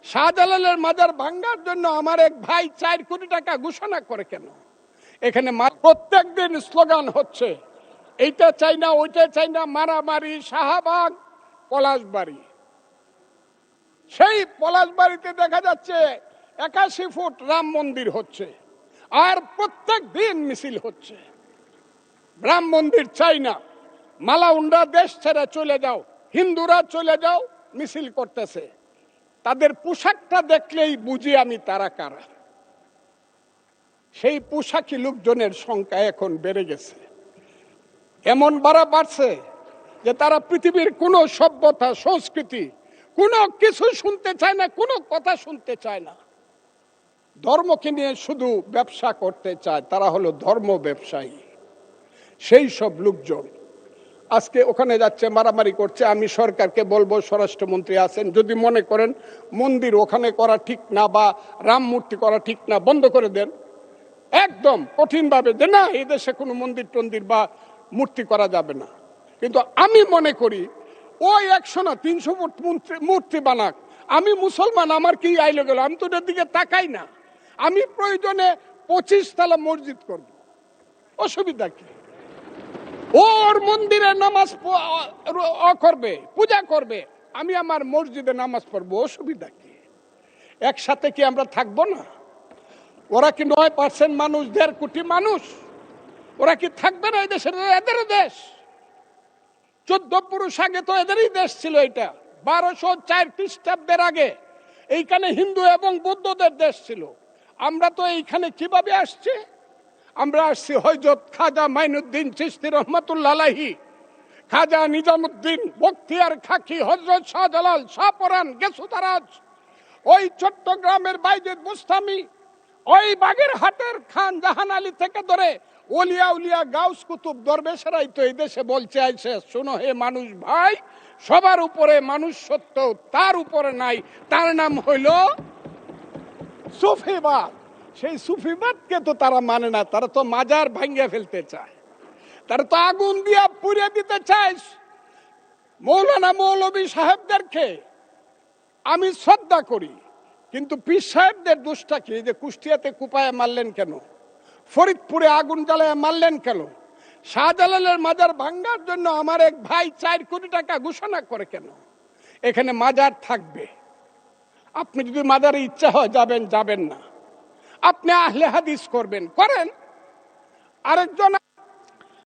শাহজালালের মাজার ভাঙ্গার জন্য আমার এক ভাই 4 কোটি টাকা ঘোষণা করে কেন? এখানে প্রত্যেক দিন স্লোগান হচ্ছে, এইটা চাই না, ওইটা চাই না, মারামারি, শাহবাগ, পলাশবাড়ি। সেই পলাশবাড়িতে দেখা যাচ্ছে 81 ফুট রাম মন্দির হচ্ছে, আর প্রত্যেক দিন মিছিল হচ্ছে। রাম মন্দির চাই না, মালাউনরা দেশ ছেড়ে চলে যাও, হিন্দুরা চলে যাও, মিছিল করতেছে। তাদের পোশাকটা দেখলেই বুঝি আমি তারা কারা। সেই পোশাকি লোকজনের সংখ্যা এখন বেড়ে গেছে, এমন বাড়ছে যে তারা পৃথিবীর কোনো সভ্যতা, সংস্কৃতি, কোনো কিছু শুনতে চায় না, কোনো কথা শুনতে চায় না। ধর্মকে নিয়ে শুধু ব্যবসা করতে চায়, তারা হলো ধর্ম ব্যবসায়ী। সেই সব লোকজন আজকে ওখানে যাচ্ছে, মারামারি করছে। আমি সরকারকে বলবো, স্বরাষ্ট্রমন্ত্রী আছেন, যদি মনে করেন মন্দির ওখানে করা ঠিক না বা রাম মূর্তি করা ঠিক না, বন্ধ করে দেন একদম কঠিনভাবে, যে না, এই দেশে কোনো মন্দির টন্দির বা মূর্তি করা যাবে না। কিন্তু আমি মনে করি ওই 100 না 300 ফুট মূর্তি বানাক, আমি মুসলমান, আমার কি আইলো গেল, আমি তো ওটার দিকে তাকাই না। আমি প্রয়োজনে 25 তলা মসজিদ করব, অসুবিধা কি? ওর মন্দিরে নামাজ করবে, পূজা করবে, আমি আমার মসজিদে নামাজ পড়বো, অসুবিধা কি? একসাথে কি আমরা থাকবো না? ওরা কি 9% মানুষ, 1.5 কোটি মানুষ, ওরা কি থাকবে না? এই দেশের, এদের দেশ। 14 পুরুষ আগে তো এদেরই দেশ ছিল। এটা 1204 খ্রিস্টাব্দের আগে এইখানে হিন্দু এবং বৌদ্ধদের দেশ ছিল। আমরা তো এইখানে কিভাবে আসছি? আমরা আসছি হযরত খাজা মাইনুদ্দিন চিশতি রহমাতুল্লাহ আলাইহি, খাজা নিজামুদ্দিন বখতিয়ার খাকি, হযরত শাহজালাল, শাহপরান, গেসুতারাজ, ওই চট্টগ্রামের বাইজিদ বুস্তামি, ওই বাগেরহাটের খান জাহান আলী থেকে ধরে ওলিয়া উলিয়া গাউস কুতুব দরবেশেরাই তো এই দেশে বলছে আইছে, শোনো হে মানুষ ভাই, সবার উপরে মানুষ সত্য, তার উপরে নাই, তার নাম হইল সুফিবাদ। সেই সুফিবাদকে তো তারা মানে না, তারা তো মাজার ভাঙ্গিয়ে ফেলতে চায়, তারা তো আগুন দিয়া পুড়িয়ে দিতে চায়। মৌলানা মৌলভী সাহেবদেরকে আমি শ্রদ্ধা করি, কিন্তু পীর সাহেবদের দোষটা কি? যে কুষ্টিয়াতে কুপায়ে মারলেন কেন? ফরিদপুরে আগুন জ্বালায় মারলেন কেন? শাহজালালের মাজার ভাঙ্গার জন্য আমার এক ভাই 4 কোটি টাকা ঘোষণা করে কেন? এখানে মাজার থাকবে, আপনি যদি মাজারে ইচ্ছা হয় যাবেন, যাবেন না। আপনি আহলে হাদিস করবেন, করেন। আরেকজন